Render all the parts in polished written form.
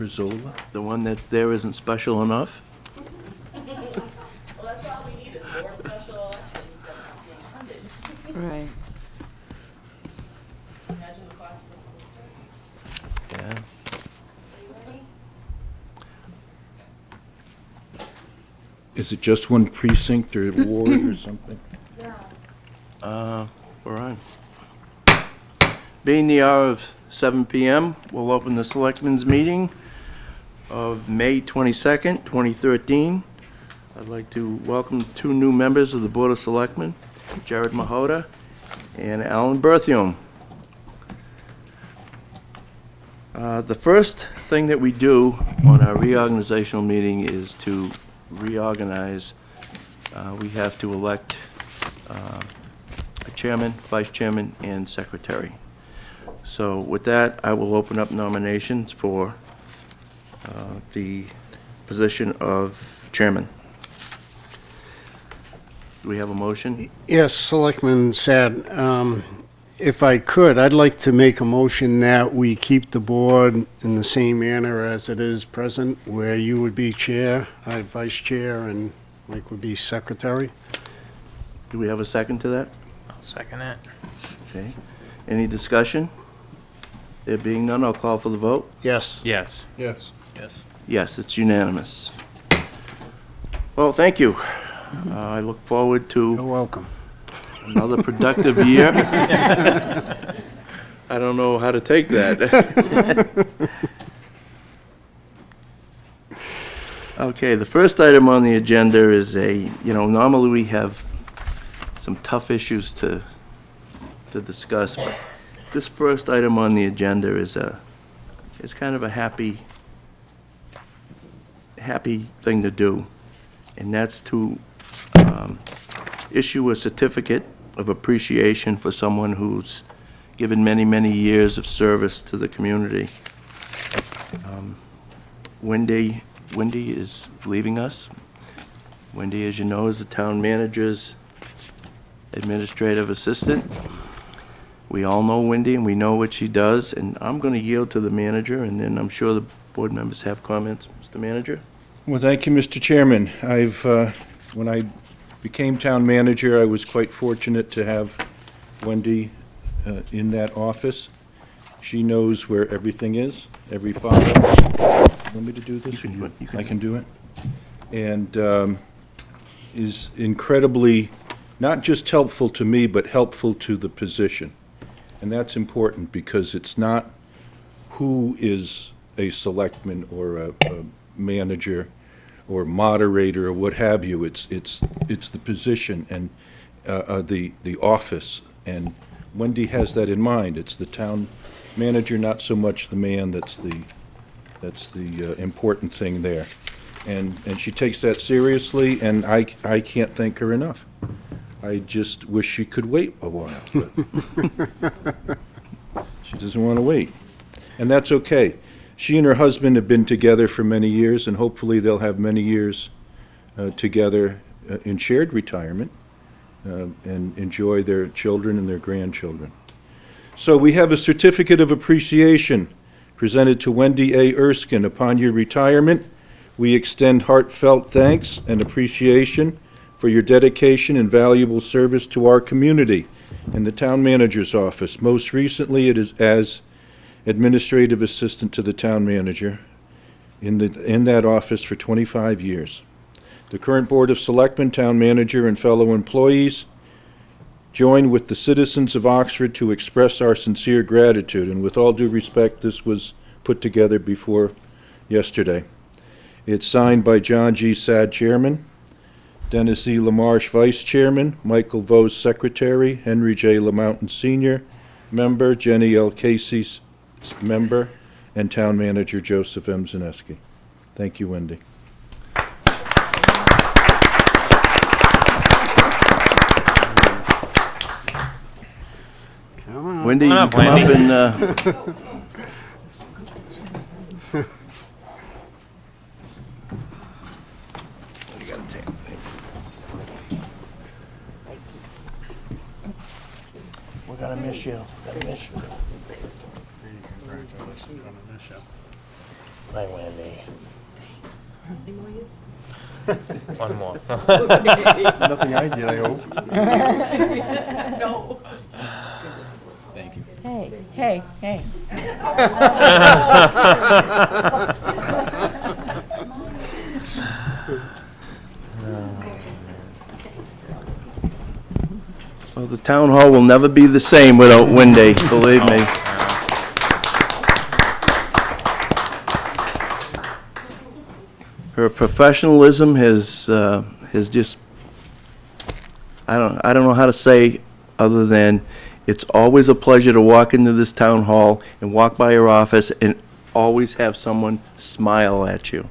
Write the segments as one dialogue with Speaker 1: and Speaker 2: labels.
Speaker 1: Frizola?
Speaker 2: The one that's there isn't special enough?
Speaker 3: Well, that's all we need is more special elections that are not being funded.
Speaker 4: Right.
Speaker 3: Imagine the cost of
Speaker 2: Yeah.
Speaker 3: Are you ready?
Speaker 1: Is it just one precinct or ward or something?
Speaker 2: We're on. Being the hour of 7 PM, we'll open the Selectmen's Meeting of May 22nd, 2013. I'd like to welcome two new members of the Board of Selectmen, Jared Mahota and Alan Berthium. The first thing that we do on our reorganizational meeting is to reorganize. We have to elect a chairman, vice chairman, and secretary. So with that, I will open up nominations for the position of chairman. Do we have a motion?
Speaker 5: Yes, Selectman Sad, if I could, I'd like to make a motion that we keep the board in the same manner as it is present, where you would be chair, I'd vice chair, and Mike would be secretary.
Speaker 2: Do we have a second to that?
Speaker 6: I'll second it.
Speaker 2: Okay. Any discussion? There being none, I'll call for the vote.
Speaker 5: Yes.
Speaker 6: Yes.
Speaker 1: Yes.
Speaker 6: Yes.
Speaker 2: Yes, it's unanimous. Well, thank you. I look forward
Speaker 5: You're
Speaker 2: to
Speaker 5: welcome.
Speaker 2: another productive year. I don't know how to take that. Okay, the first item on the agenda is normally we have some tough issues to discuss, but this first item on the agenda is kind of a happy thing to do, and that's to issue a certificate of appreciation for someone who's given many, many years of service to the community. Wendy is leaving us. Wendy, as you know, is the town manager's administrative assistant. We all know Wendy, and we know what she does, and I'm going to yield to the manager, and then I'm sure the board members have comments. Mr. Manager?
Speaker 1: Well, thank you, Mr. Chairman. When I became town manager, I was quite fortunate to have Wendy in that office. She knows where everything is, every file. Want me to do this?
Speaker 2: You can do it. You can
Speaker 1: I can do it? And is incredibly, not just helpful to me, but helpful to the position. And that's important because it's not who is a selectman or a manager or moderator or what have you. It's the position and the office. And Wendy has that in mind. It's the town manager, not so much the man. That's the important thing there. And she takes that seriously, and I can't thank her enough. I just wish she could wait a while, but she doesn't want to wait. And that's okay. She and her husband have been together for many years, and hopefully they'll have many years together in shared retirement and enjoy their children and their grandchildren. So we have a certificate of appreciation presented to Wendy A. Erskine. Upon your retirement, we extend heartfelt thanks and appreciation for your dedication and valuable service to our community in the town manager's office. Most recently, it is as administrative assistant to the town manager in that office for 25 years. The current Board of Selectmen, town manager, and fellow employees join with the citizens of Oxford to express our sincere gratitude. And with all due respect, this was put together before yesterday. It's signed by John G. Sad, Chairman, Dennis E. LaMarche, Vice Chairman, Michael Vose, Secretary, Henry J. LaMountain, Senior Member, Jenny L. Casey, Member, and Town Manager Joseph M. Zaneski. Thank you, Wendy.
Speaker 5: Come on.
Speaker 2: Wendy, you
Speaker 6: Come
Speaker 2: can
Speaker 6: on
Speaker 2: come
Speaker 6: up,
Speaker 2: up and, you gotta take it. We're gonna miss you. We're gonna miss you.
Speaker 5: Congratulations on the show.
Speaker 4: Hi, Wendy.
Speaker 3: Any more you?
Speaker 4: One more.
Speaker 6: Nothing I did, I hope.
Speaker 3: No.
Speaker 6: Thank you.
Speaker 7: Hey, hey, hey.
Speaker 2: Well, the town hall will never be the same without Wendy, believe me. Her professionalism has just, I don't know how to say other than it's always a pleasure to walk into this town hall and walk by her office and always have someone smile at you.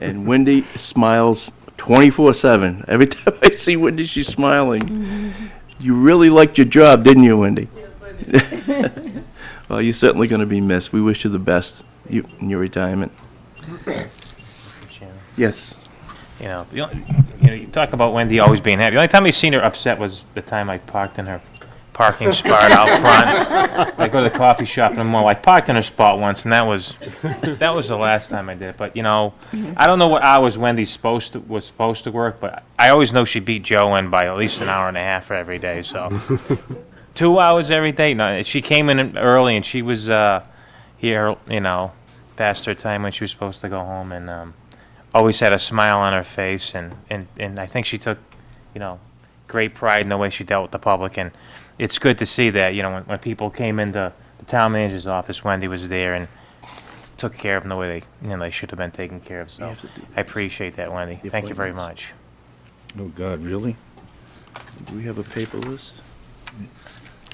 Speaker 2: And Wendy smiles 24/7. Every time I see Wendy, she's smiling. You really liked your job, didn't you, Wendy?
Speaker 3: Yes, I did.
Speaker 2: Well, you're certainly going to be missed. We wish you the best in your retirement.
Speaker 4: Chairman.
Speaker 2: Yes.
Speaker 4: You talk about Wendy always being happy. The only time I seen her upset was the time I parked in her parking spot out front. I go to the coffee shop in the mall. I parked in her spot once, and that was the last time I did it. But I don't know what hours Wendy was supposed to work, but I always know she beat Joe in by at least an hour and a half every day. So 2 hours every day. No, she came in early, and she was here, past her time when she was supposed to go home, and always had a smile on her face, and I think she took, great pride in the way she dealt with the public, and it's good to see that, when people came into the town manager's office, Wendy was there and took care of them the way they should have been taken care of, so I appreciate that, Wendy.
Speaker 2: The
Speaker 4: Thank you very
Speaker 2: appointments.
Speaker 4: much.
Speaker 1: Oh, God, really?
Speaker 2: Do we have a paper list? Do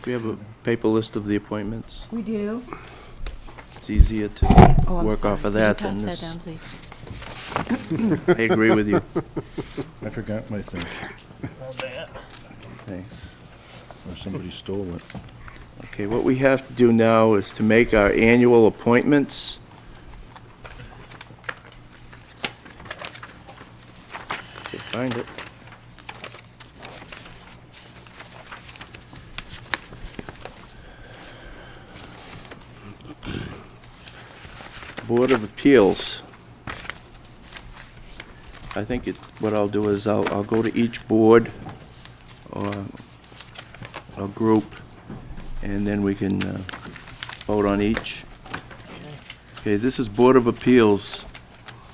Speaker 2: we have a paper list of the appointments?
Speaker 7: We do.
Speaker 2: It's easier to
Speaker 7: Oh, I'm
Speaker 2: work
Speaker 7: sorry.
Speaker 2: off of
Speaker 7: Could you
Speaker 2: that
Speaker 7: pass
Speaker 2: than
Speaker 7: that
Speaker 2: this.
Speaker 7: down, please?
Speaker 2: I agree with you.
Speaker 1: I forgot my thing,
Speaker 2: Thanks.
Speaker 1: or somebody stole it.
Speaker 2: Okay, what we have to do now is to make our annual appointments. Can't find it. Board of Appeals. I think what I'll do is I'll go to each board or a group, and then we can vote on each. Okay, this is Board of Appeals.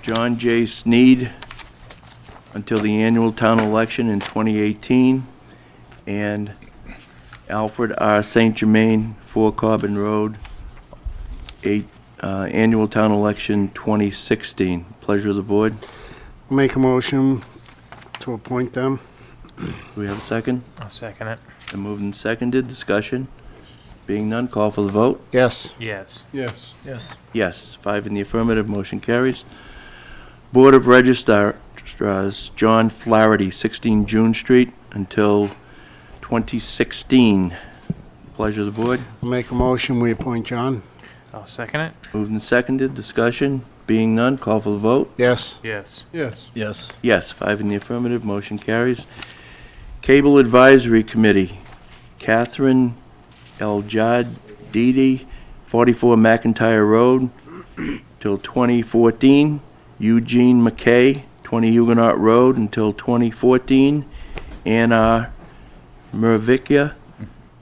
Speaker 2: John J. Sneed until the annual town election in 2018, and Alfred R. St. Germain, 4 Corbin Road, annual town election 2016. Pleasure of the board.
Speaker 5: Make a motion to appoint them.
Speaker 2: Do we have a second?
Speaker 4: I'll second it.
Speaker 2: And moved and seconded. Discussion. Being none, call for the vote.
Speaker 5: Yes.
Speaker 4: Yes.
Speaker 6: Yes. Yes.
Speaker 2: Yes, 5 in the affirmative, motion carries. Board of Registrars, John Flaherty, 16 June Street, until 2016. Pleasure of the board.
Speaker 5: Make a motion, we appoint John.
Speaker 4: I'll second it.
Speaker 2: Moved and seconded. Discussion. Being none, call for the vote.
Speaker 5: Yes.
Speaker 4: Yes.
Speaker 6: Yes. Yes.
Speaker 2: Yes, 5 in the affirmative, motion carries. Cable Advisory Committee, Catherine El Jadidi, 44 McIntyre Road, till 2014. Eugene McKay, 20 Huguenot Road, until 2014. Anna Mervickia,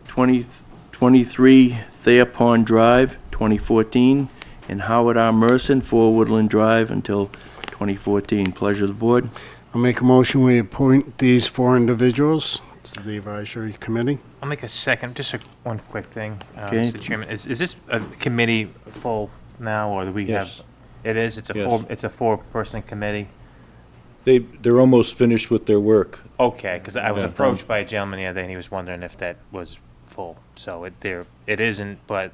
Speaker 2: 23 Thayer Pond Drive, 2014. And Howard R. Merson, 4 Woodland Drive, until 2014. Pleasure of the board.
Speaker 5: I'll make a motion, we appoint these 4 individuals to the advisory committee.
Speaker 4: I'll make a second, just one quick thing,
Speaker 2: Okay.
Speaker 4: Mr. Chairman. Is this a committee full now, or do we have?
Speaker 1: Yes.
Speaker 4: It is? It's a
Speaker 1: Yes.
Speaker 4: it's a 4-person committee?
Speaker 1: They're almost finished with their work.
Speaker 4: Okay, because I was
Speaker 1: Yeah.
Speaker 4: approached by a gentleman the other day, and he was wondering if that was full. So it isn't, but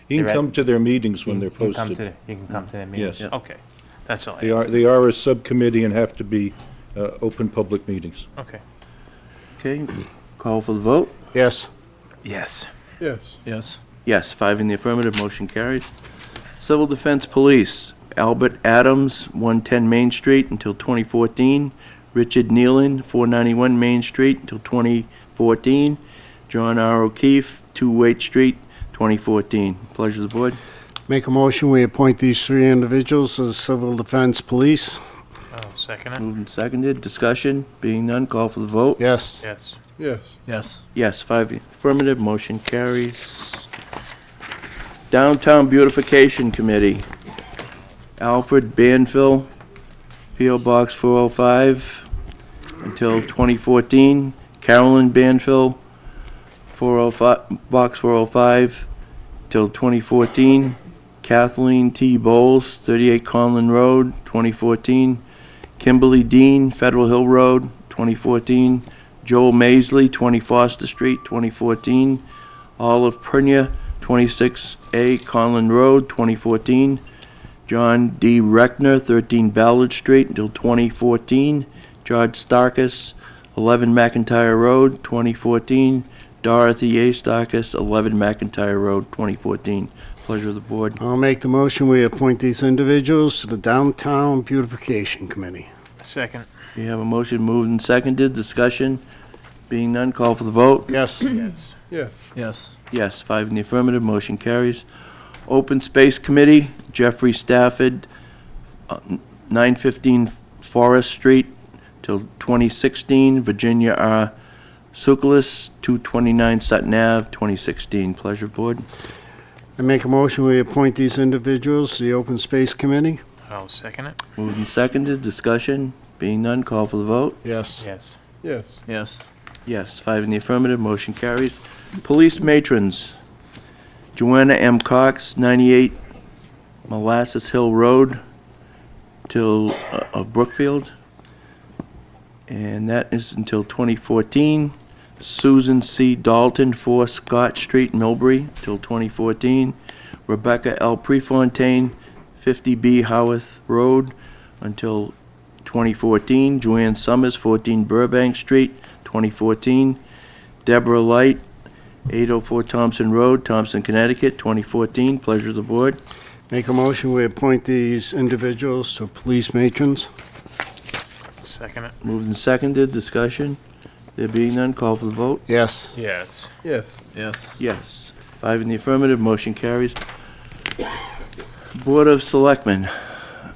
Speaker 1: You can
Speaker 4: They're at-
Speaker 1: come to their meetings when they're
Speaker 4: you can come
Speaker 1: posted.
Speaker 4: to, you can come to the meetings?
Speaker 1: Yes.
Speaker 4: Okay, that's all I
Speaker 1: They
Speaker 4: have.
Speaker 1: they are a subcommittee and have to be open public meetings.
Speaker 4: Okay.
Speaker 2: Okay, call for the vote.
Speaker 5: Yes.
Speaker 4: Yes.
Speaker 6: Yes. Yes.
Speaker 2: Yes, 5 in the affirmative, motion carries. Civil Defense Police, Albert Adams, 110 Main Street, until 2014. Richard Nealon, 491 Main Street, until 2014. John R. O'Keefe, 2 Waite Street, 2014. Pleasure of the board.
Speaker 5: Make a motion, we appoint these three individuals as civil defense police.
Speaker 4: I'll second it.
Speaker 2: Moved and seconded, discussion, being none, call for the vote.
Speaker 5: Yes.
Speaker 4: Yes.
Speaker 6: Yes. Yes.
Speaker 2: Yes, 5 affirmative, motion carries. Downtown Beautification Committee, Alfred Banfield, P.O. Box 405, until 2014. Carolyn Banfield, 405, Box 405, till 2014. Kathleen T. Bowles, 38 Conlin Road, 2014. Kimberly Dean, Federal Hill Road, 2014. Joel Maisley, 20 Foster Street, 2014. Olive Prunier, 26A Conlin Road, 2014. John D. Reckner, 13 Ballard Street, until 2014. George Starkus, 11 McIntyre Road, 2014. Dorothy A. Starkus, 11 McIntyre Road, 2014. Pleasure of the board.
Speaker 5: I'll make the motion, we appoint these individuals to the Downtown Beautification Committee.
Speaker 4: Second.
Speaker 2: We have a motion moved and seconded, discussion, being none, call for the vote.
Speaker 5: Yes.
Speaker 4: Yes.
Speaker 6: Yes. Yes.
Speaker 2: Yes, 5 in the affirmative, motion carries. Open Space Committee, Jeffrey Stafford, 915 Forest Street till 2016. Virginia R. Sukulis, 229 Sutton Ave, 2016. Pleasure, board.
Speaker 5: I make a motion, we appoint these individuals to the Open Space Committee.
Speaker 4: I'll second it.
Speaker 2: Moved and seconded, discussion, being none, call for the vote.
Speaker 5: Yes.
Speaker 4: Yes.
Speaker 6: Yes. Yes.
Speaker 2: Yes, 5 in the affirmative, motion carries. Police matrons, Joanna M. Cox, 98 Molasses Hill Road, till, of Brookfield, and that is until 2014. Susan C. Dalton, 4 Scott Street, Millbury, till 2014. Rebecca L. Prefontaine, 50B Howarth Road, until 2014. Joanne Summers, 14 Burbank Street, 2014. Deborah Light, 804 Thompson Road, Thompson, Connecticut, 2014. Pleasure of the board.
Speaker 5: Make a motion, we appoint these individuals to police matrons.
Speaker 4: Second it.
Speaker 2: Moved and seconded, discussion. There being none, call for the vote.
Speaker 5: Yes.
Speaker 4: Yes.
Speaker 6: Yes. Yes.
Speaker 2: Yes. 5 in the affirmative, motion carries. Board of Selectmen,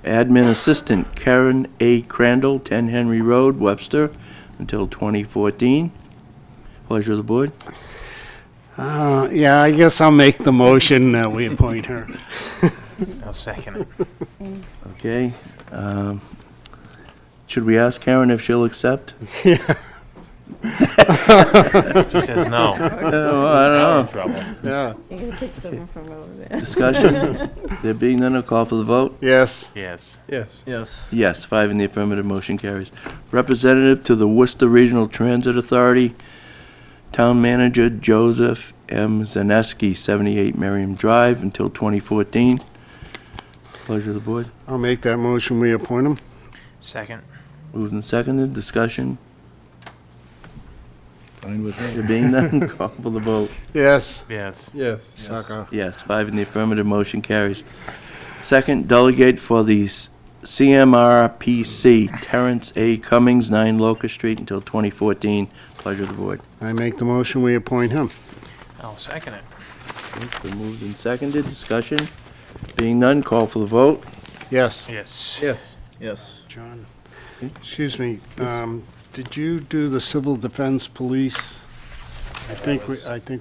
Speaker 2: Admin Assistant Karen A. Crandall, 10 Henry Road, Webster, until 2014. Pleasure of the board.
Speaker 5: Yeah, I guess I'll make the motion that we appoint her.
Speaker 4: I'll second it.
Speaker 2: Okay. Should we ask Karen if she'll accept?
Speaker 4: She says no.
Speaker 2: I don't
Speaker 4: Now we're in
Speaker 2: know.
Speaker 4: trouble.
Speaker 5: Yeah.
Speaker 3: You're gonna pick someone from over there.
Speaker 2: Discussion? There being none, I'll call for the vote.
Speaker 5: Yes.
Speaker 4: Yes.
Speaker 6: Yes. Yes.
Speaker 2: Yes, 5 in the affirmative, motion carries. Representative to the Worcester Regional Transit Authority, Town Manager Joseph M. Zaneski, 78 Merriam Drive, until 2014. Pleasure of the board.
Speaker 5: I'll make that motion, we appoint him.
Speaker 4: Second.
Speaker 2: Moved and seconded, discussion.
Speaker 1: Fine with me.
Speaker 2: There being none, call for the vote.
Speaker 5: Yes.
Speaker 4: Yes.
Speaker 6: Yes.
Speaker 5: Sucker.
Speaker 2: Yes, 5 in the affirmative, motion carries. Second, delegate for the CMRPC, Terrence A. Cummings, 9 Locust Street, until 2014. Pleasure of the board.
Speaker 5: I make the motion, we appoint him.
Speaker 4: I'll second it.
Speaker 2: Okay, been moved and seconded, discussion. Being none, call for the vote.
Speaker 5: Yes.
Speaker 4: Yes.
Speaker 6: Yes. Yes.
Speaker 5: John, excuse me, did you do the civil defense police? I think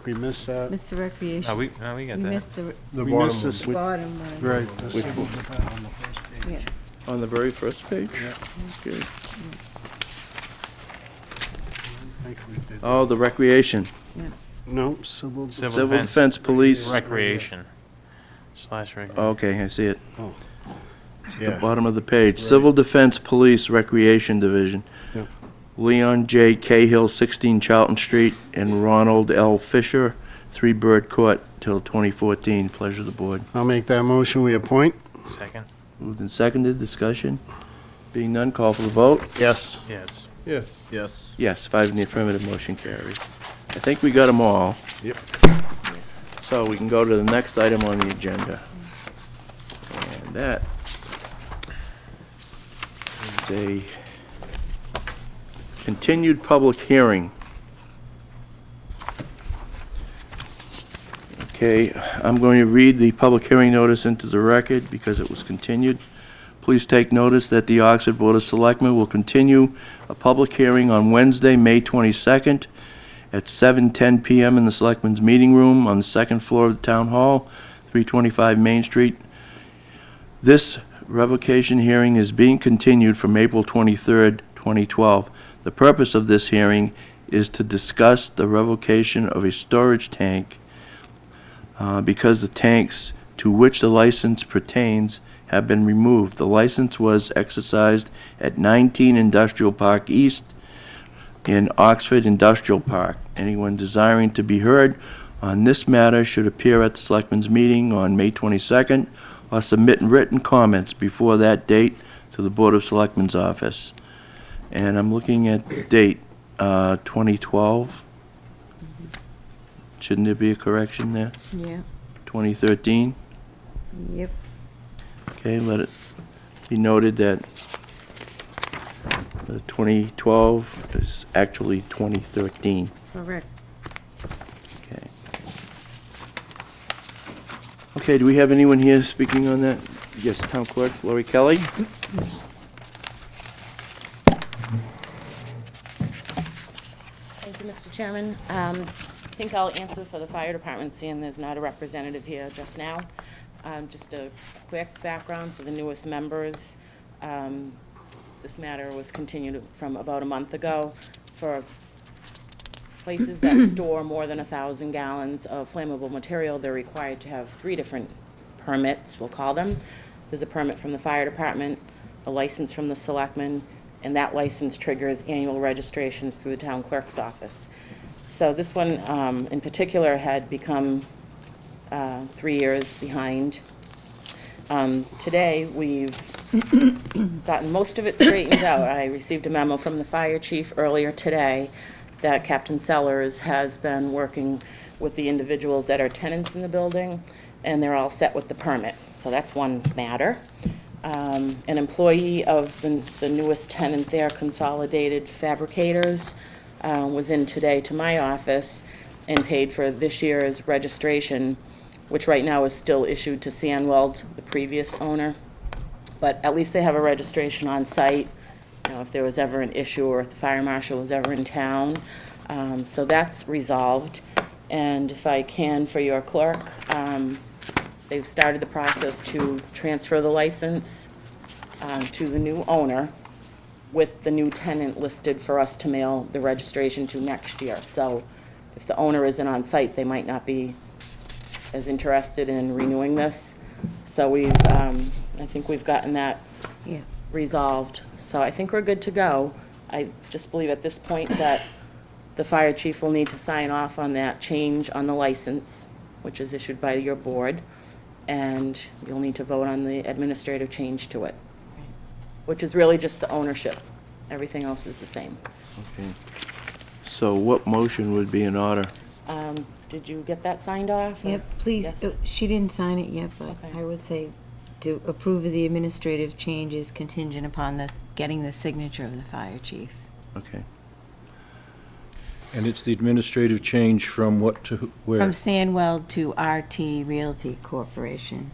Speaker 5: we missed that.
Speaker 3: Mr. Recreation.
Speaker 4: No, we got
Speaker 3: You
Speaker 4: that.
Speaker 3: missed the
Speaker 6: The
Speaker 5: We
Speaker 6: bottom
Speaker 5: missed
Speaker 6: one.
Speaker 5: this,
Speaker 3: bottom one.
Speaker 5: right. the
Speaker 2: Which
Speaker 5: civil
Speaker 2: one?
Speaker 5: defense on the first page.
Speaker 3: Yeah.
Speaker 2: On the very first page? Okay.
Speaker 5: I think we did.
Speaker 2: Oh, the recreation.
Speaker 5: No, civil,
Speaker 2: Civil Defense Police.
Speaker 4: Recreation. Slash recreation.
Speaker 2: Okay, I see it. The
Speaker 5: yeah.
Speaker 2: bottom of the page. Civil Defense Police Recreation Division.
Speaker 5: Yep.
Speaker 2: Leon J. Cahill, 16 Charlton Street, and Ronald L. Fisher, 3 Bird Court, till 2014. Pleasure of the board.
Speaker 5: I'll make that motion, we appoint.
Speaker 4: Second.
Speaker 2: Moved and seconded, discussion. Being none, call for the vote.
Speaker 5: Yes.
Speaker 4: Yes.
Speaker 6: Yes. Yes.
Speaker 2: Yes, 5 in the affirmative, motion carries. I think we got them all.
Speaker 5: Yep.
Speaker 2: So we can go to the next item on the agenda. And that is a continued public hearing. Okay, I'm going to read the public hearing notice into the record because it was continued. Please take notice that the Oxford Board of Selectmen will continue a public hearing on Wednesday, May 22nd at 7:10 PM in the Selectmen's Meeting Room on the second floor of the Town Hall, 325 Main Street. This revocation hearing is being continued from April 23rd, 2012. The purpose of this hearing is to discuss the revocation of a storage tank because the tanks to which the license pertains have been removed. The license was exercised at 19 Industrial Park East in Oxford Industrial Park. Anyone desiring to be heard on this matter should appear at the Selectmen's meeting on May 22nd or submit written comments before that date to the Board of Selectmen's office. And I'm looking at the date, 2012. Shouldn't there be a correction there?
Speaker 7: Yeah,
Speaker 2: 2013?
Speaker 7: yep.
Speaker 2: Okay, let it be noted that the 2012 is actually 2013.
Speaker 7: Correct.
Speaker 2: Okay. Okay, do we have anyone here speaking on that? Yes, Town Clerk Lori Kelly?
Speaker 3: Thank you, Mr. Chairman. I think I'll answer for the fire department, seeing there's not a representative here just now. Just a quick background for the newest members. This matter was continued from about a month ago for places that store more than 1,000 gallons of flammable material. They're required to have 3 different permits, we'll call them. There's a permit from the fire department, a license from the selectmen, and that license triggers annual registrations through the town clerk's office. So this one in particular had become 3 years behind. Today, we've gotten most of it straightened out. I received a memo from the fire chief earlier today that Captain Sellers has been working with the individuals that are tenants in the building, and they're all set with the permit. So that's one matter. An employee of the newest tenant there, Consolidated Fabricators, was in today to my office and paid for this year's registration, which right now is still issued to Sandweld, the previous owner. But at least they have a registration on site, you know, if there was ever an issue or if the fire marshal was ever in town. So that's resolved. And if I can, for your clerk, they've started the process to transfer the license to the new owner with the new tenant listed for us to mail the registration to next year. So if the owner isn't on site, they might not be as interested in renewing this. So we've, I think we've gotten that
Speaker 7: Yeah.
Speaker 3: resolved. So I think we're good to go. I just believe at this point that the fire chief will need to sign off on that change on the license, which is issued by your board, and you'll need to vote on the administrative change to it, which is really just the ownership. Everything else is the same.
Speaker 2: Okay. So what motion would be in order?
Speaker 3: Did you get that signed off? or-
Speaker 7: Yep, please,
Speaker 3: Yes?
Speaker 7: she didn't sign it yet, but
Speaker 3: Okay.
Speaker 7: I would say to approve of the administrative changes contingent upon the, getting the signature of the fire chief.
Speaker 2: Okay.
Speaker 1: And it's the administrative change from what to where?
Speaker 7: From Sandwell to RT Realty Corporation.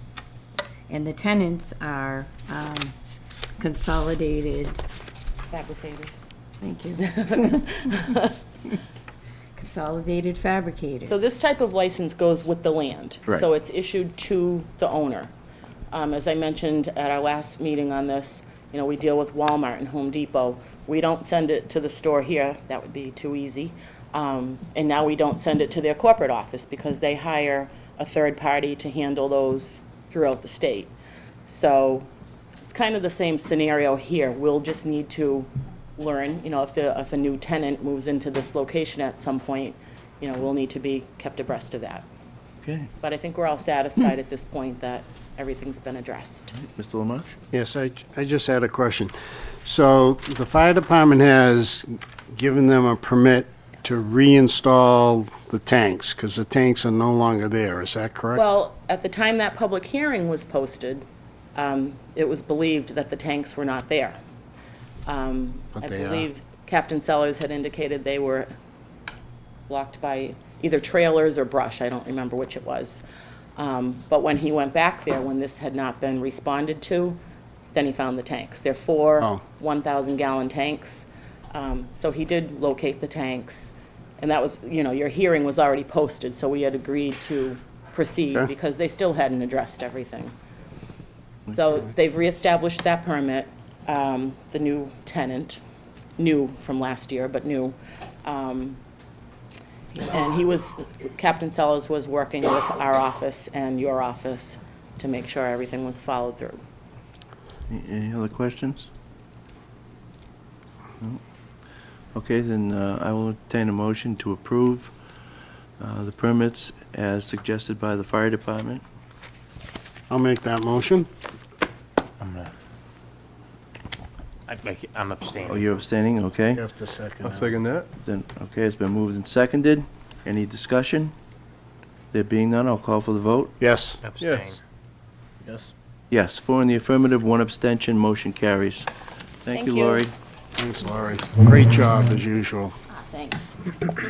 Speaker 7: And the tenants are Consolidated,
Speaker 3: Fabricators.
Speaker 7: thank you. Consolidated Fabricators.
Speaker 3: So this type of license goes with the land.
Speaker 2: Right.
Speaker 3: So it's issued to the owner. As I mentioned at our last meeting on this, you know, we deal with Walmart and Home Depot. We don't send it to the store here, that would be too easy. And now we don't send it to their corporate office because they hire a third party to handle those throughout the state. So it's kind of the same scenario here. We'll just need to learn, you know, if a new tenant moves into this location at some point, you know, we'll need to be kept abreast of that.
Speaker 2: Okay.
Speaker 3: But I think we're all satisfied at this point that everything's been addressed.
Speaker 2: Mr. Lamarche?
Speaker 5: Yes, I just had a question. So the fire department has given them a permit to reinstall the tanks, because the tanks are no longer there, is that correct?
Speaker 3: Well, at the time that public hearing was posted, it was believed that the tanks were not there. I
Speaker 5: they are.
Speaker 3: believe Captain Sellers had indicated they were blocked by either trailers or brush, I don't remember which it was. But when he went back there, when this had not been responded to, then he found the tanks. They're four
Speaker 5: Oh.
Speaker 3: 1,000-gallon tanks. So he did locate the tanks, and that was, you know, your hearing was already posted, so we had agreed to proceed
Speaker 5: Okay.
Speaker 3: because they still hadn't addressed everything. So they've reestablished that permit, the new tenant, new from last year, but new. And Captain Sellers was working with our office and your office to make sure everything was followed through.
Speaker 2: Any other questions? No? Okay, then I will entertain a motion to approve the permits as suggested by the fire department.
Speaker 5: I'll make that motion.
Speaker 4: I'm abstaining.
Speaker 2: Oh, you're abstaining, okay.
Speaker 5: You have to second
Speaker 8: I'll
Speaker 5: that.
Speaker 8: second that.
Speaker 2: Then, okay, it's been moved and seconded. Any discussion? There being none, I'll call for the vote.
Speaker 5: Yes.
Speaker 4: Abstain.
Speaker 8: Yes.
Speaker 6: Yes.
Speaker 2: Yes, 4 in the affirmative, 1 abstention, motion carries. Thank you,
Speaker 3: Thank you.
Speaker 2: Lori.
Speaker 5: Thanks, Laurie. Great job, as usual.
Speaker 3: Thanks.
Speaker 2: Okay.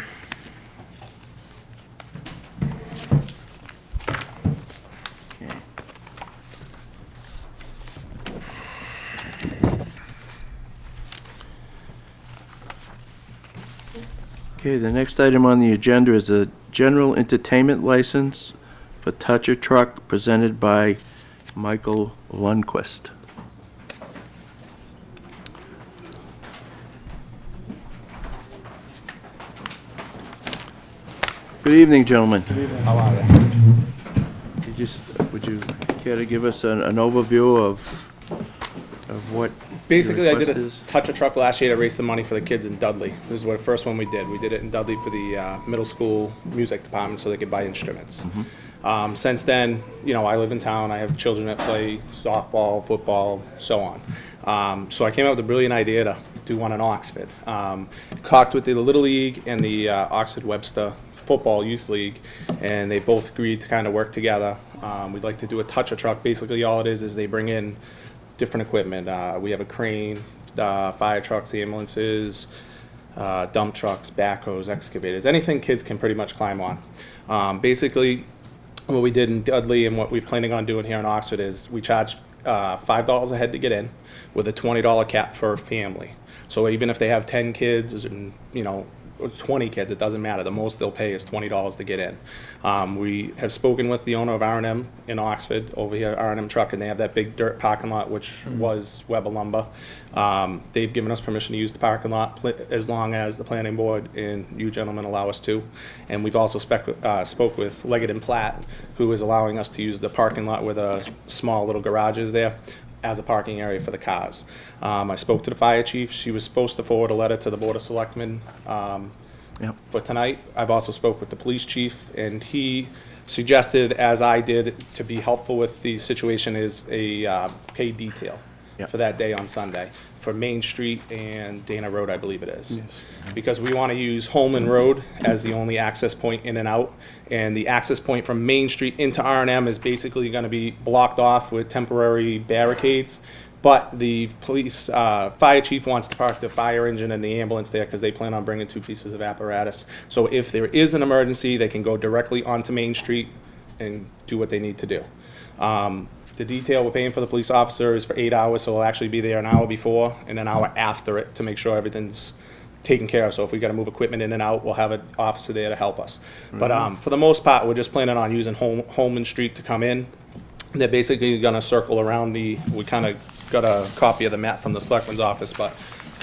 Speaker 2: Okay, the next item on the agenda is a general entertainment license for Toucher Truck presented by Michael Lundquist. Good evening, gentlemen. Would you care to give us an overview of what
Speaker 9: Basically,
Speaker 2: your
Speaker 9: I did
Speaker 2: request is?
Speaker 9: a touch a truck last year to raise some money for the kids in Dudley. This is the first one we did. We did it in Dudley for the middle school music department so they could buy instruments. Since then, you know, I live in town. I have children that play softball, football, so on. So I came up with a brilliant idea to do one in Oxford. Talked with the Little League and the Oxford Webster Football Youth League, and they both agreed to kind of work together. We'd like to do a touch a truck. Basically, all it is they bring in different equipment. We have a crane, fire trucks, ambulances, dump trucks, backhoes, excavators, anything kids can pretty much climb on. Basically, what we did in Dudley and what we're planning on doing here in Oxford is we charge $5 a head to get in with a $20 cap per family. So even if they have 10 kids and, you know, 20 kids, it doesn't matter. The most they'll pay is $20 to get in. We have spoken with the owner of R&M in Oxford over here, R&M Truck, and they have that big dirt parking lot, which was Weber Lumber. They've given us permission to use the parking lot as long as the planning board and you gentlemen allow us to. And we've also spoke with Leggett and Platt, who is allowing us to use the parking lot with a small little garages there as a parking area for the cars. I spoke to the fire chief. She was supposed to forward a letter to the Board of Selectmen for tonight. I've also spoke with the police chief, and he suggested, as I did, to be helpful with the situation, is a paid detail for that day on Sunday for Main Street and Dana Road, I believe it is. Because we want to use Holman Road as the only access point in and out, and the access point from Main Street into R&M is basically going to be blocked off with temporary barricades. But the police, fire chief wants to park the fire engine and the ambulance there because they plan on bringing 2 pieces of apparatus. So if there is an emergency, they can go directly onto Main Street and do what they need to do. The detail we're paying for the police officer is for 8 hours, so we'll actually be there an hour before and an hour after it to make sure everything's taken care of. So if we got to move equipment in and out, we'll have an officer there to help us. But for the most part, we're just planning on using Holman Street to come in. They're basically going to circle around we kind of got a copy of the map from the selectman's office, but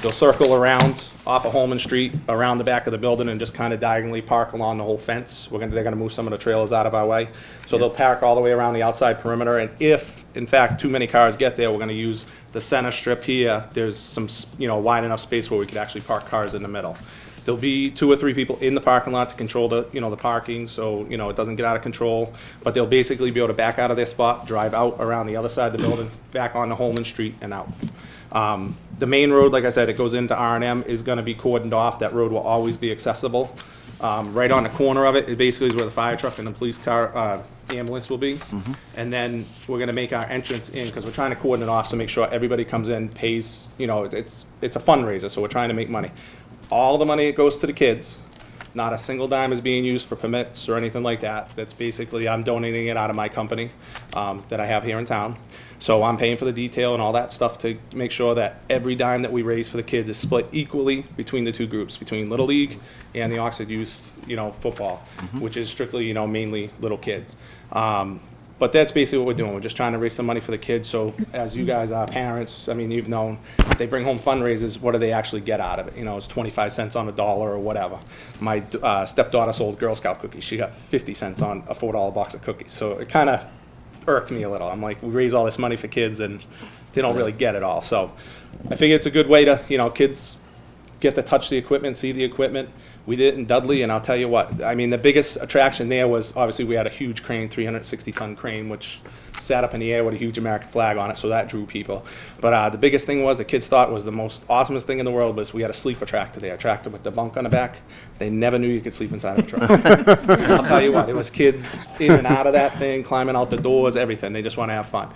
Speaker 9: they'll circle around off of Holman Street, around the back of the building, and just kind of diagonally park along the whole fence. They're gonna move some of the trailers out of our way. So they'll park all the way around the outside perimeter, and if, in fact, too many cars get there, we're gonna use the center strip here. There's some, you know, wide enough space where we could actually park cars in the middle. There'll be 2 or 3 people in the parking lot to control the, you know, the parking, so, you know, it doesn't get out of control. But they'll basically be able to back out of their spot, drive out around the other side of the building, back onto Holman Street and out. The main road, like I said, it goes into R&M, is gonna be cordoned off. That road will always be accessible. Right on the corner of it, it basically is where the fire truck and the police car, ambulance will be. And then we're gonna make our entrance in, because we're trying to cordon it off, so make sure everybody comes in, pays, you know, it's a fundraiser, so we're trying to make money. All the money that goes to the kids Not a single dime is being used for permits or anything like that. That's basically, I'm donating it out of my company that I have here in town. So I'm paying for the detail and all that stuff to make sure that every dime that we raise for the kids is split equally between the two groups, between Little League and the Oxford Youth, football, which is strictly, mainly little kids. But that's basically what we're doing. We're just trying to raise some money for the kids. So as you guys are parents, I mean, you've known, they bring home fundraisers, what do they actually get out of it? It's 25 cents on a dollar or whatever. My stepdaughter sold Girl Scout cookies. She got 50 cents on a $4 box of cookies. So it kind of irked me a little. I'm like, we raise all this money for kids and they don't really get it all. So I figure it's a good way to, kids get to touch the equipment, see the equipment. We did it in Dudley, and I'll tell you what, I mean, the biggest attraction there was, obviously, we had a huge crane, 360-ton crane, which sat up in the air with a huge American flag on it, so that drew people. But the biggest thing was, the kids thought was the most awesomest thing in the world was we had a sleeper tractor there, a tractor with the bunk on the back. They never knew you could sleep inside of a truck. And I'll tell you what, it was kids in and out of that thing, climbing out the doors, everything. They just want to have fun.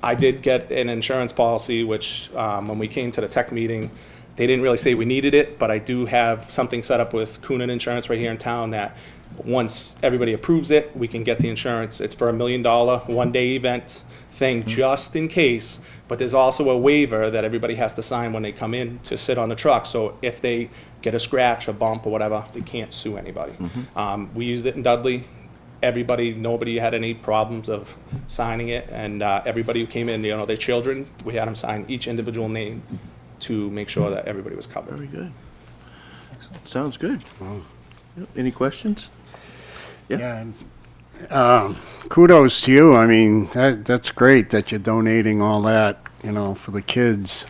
Speaker 9: I did get an insurance policy, which when we came to the tech meeting, they didn't really say we needed it, but I do have something set up with Coonan Insurance right here in town that once everybody approves it, we can get the insurance. It's for $1 million one-day event thing just in case, but there's also a waiver that everybody has to sign when they come in to sit on the truck. So if they get a scratch, a bump, or whatever, they can't sue anybody. We used it in Dudley. Nobody had any problems of signing it, and everybody who came in, their children, we had them sign each individual name to make sure that everybody was covered.
Speaker 2: Very good. Sounds good. Yep. Any questions? Yeah.
Speaker 5: Kudos to you. I mean, that's great that you're donating all that, for the kids.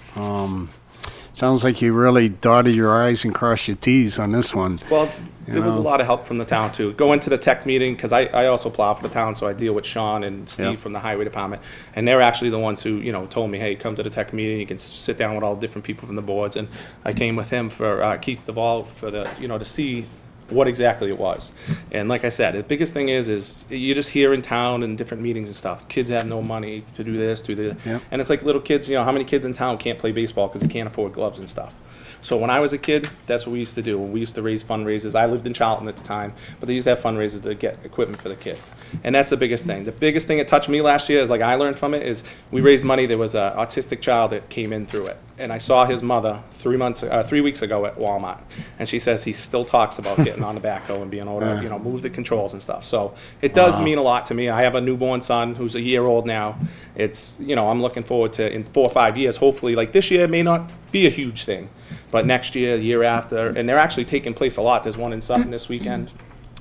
Speaker 5: Sounds like you really dotted your I's and crossed your T's on this one.
Speaker 9: Well, there was a lot of help from the town too. Going to the tech meeting, because I also plow for the town, so I deal with Sean and Steve
Speaker 5: Yeah.
Speaker 9: from the highway department. And they're actually the ones who, told me, hey, come to the tech meeting, you can sit down with all the different people from the boards. And I came with him for Keith Duvall for the, to see what exactly it was. And like I said, the biggest thing is you just hear in town and different meetings and stuff, kids have no money to do this, do that.
Speaker 5: Yep.
Speaker 9: And it's like little kids, how many kids in town can't play baseball because they can't afford gloves and stuff? So when I was a kid, that's what we used to do. We used to raise fundraisers. I lived in Charlton at the time, but they used to have fundraisers to get equipment for the kids. And that's the biggest thing. The biggest thing that touched me last year is, like I learned from it, is we raised money. There was an autistic child that came in through it. And I saw his mother 3 weeks ago at Walmart. And she says he still talks about getting on the backhoe and being able to, move the controls and stuff. So it does mean a lot to me. I have a newborn son who's a year old now. It's, I'm looking forward to, in 4 or 5 years, hopefully, like this year may not be a huge thing, but next year, the year after, and they're actually taking place a lot. There's one in Sutton this weekend.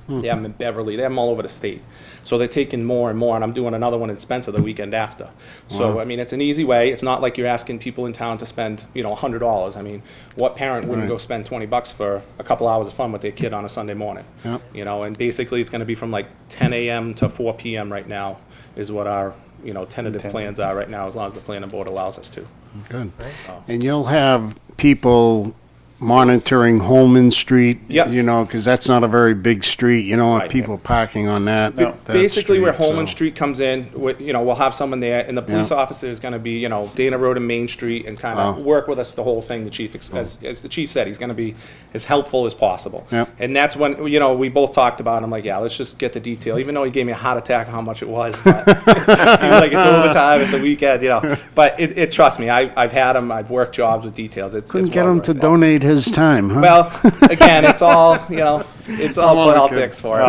Speaker 9: They have them in Beverly. They have them all over the state. So they're taking more and more, and I'm doing another one in Spencer the weekend after. So, I mean, it's an easy way. It's not like you're asking people in town to spend, $100. I mean, what parent wouldn't go spend $20 for a couple hours of fun with their kid on a Sunday morning?
Speaker 5: Yep.
Speaker 9: And basically it's going to be from like 10 a.m. to 4 p.m. right now is what our, tentative plans are right now, as long as the planning board allows us to.
Speaker 5: Good. And you'll have people monitoring Holman Street,
Speaker 9: Yep.
Speaker 5: because that's not a very big street. You don't want
Speaker 9: Right.
Speaker 5: people parking on that. that
Speaker 9: Basically, where
Speaker 5: street,
Speaker 9: Holman
Speaker 5: so-
Speaker 9: Street comes in, we'll have someone there, and the police officer is going to be, Dana Road and Main Street, and kind of work with us the whole thing. The chief, as the chief said, he's going to be as helpful as possible.
Speaker 5: Yep.
Speaker 9: And that's when, we both talked about it. I'm like, yeah, let's just get the detail. Even though he gave me a heart attack on how much it was, but he was like, it's overtime, it's a weekend, But it trust me, I've had him, I've worked jobs with details.
Speaker 5: Couldn't get him to donate his time, huh?
Speaker 9: Well, again, it's all, it's all politics for it.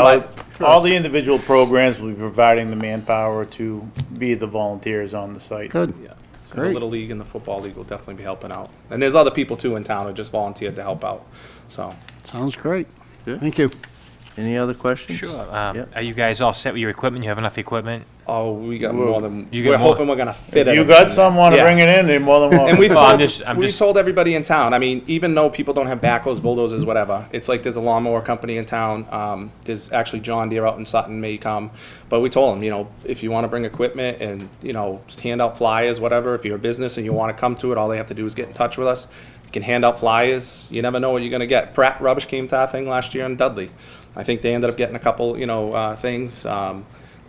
Speaker 9: But
Speaker 8: All the individual programs will be providing the manpower to be the volunteers on the site.
Speaker 5: Good.
Speaker 9: yeah, so the
Speaker 5: Great.
Speaker 9: Little League and the Football League will definitely be helping out. And there's other people too in town who just volunteered to help out. So,
Speaker 5: Sounds great.
Speaker 2: Good.
Speaker 5: Thank you.
Speaker 2: Any other questions?
Speaker 4: Sure.
Speaker 2: Yep.
Speaker 4: Are you guys all set with your equipment? You have enough equipment?
Speaker 9: we got more than,
Speaker 4: You got
Speaker 9: we're
Speaker 4: more.
Speaker 9: hoping we're going to fit
Speaker 8: If you
Speaker 9: everything
Speaker 8: got
Speaker 9: in
Speaker 8: some,
Speaker 9: there.
Speaker 8: want to
Speaker 9: Yeah.
Speaker 8: bring it in, they're more than welcome.
Speaker 9: And we've
Speaker 4: Well,
Speaker 9: told,
Speaker 4: I'm
Speaker 9: we've
Speaker 4: just-
Speaker 9: told everybody in town, I mean, even though people don't have backhoes, bulldozers, whatever, it's like there's a lawnmower company in town. There's actually John Deere out in Sutton may come. But we told them, if you want to bring equipment and, hand out flyers, whatever, if you're a business and you want to come to it, all they have to do is get in touch with us. You can hand out flyers. You never know what you're going to get. Pratt Rubbish came to our thing last year in Dudley. I think they ended up getting a couple, things.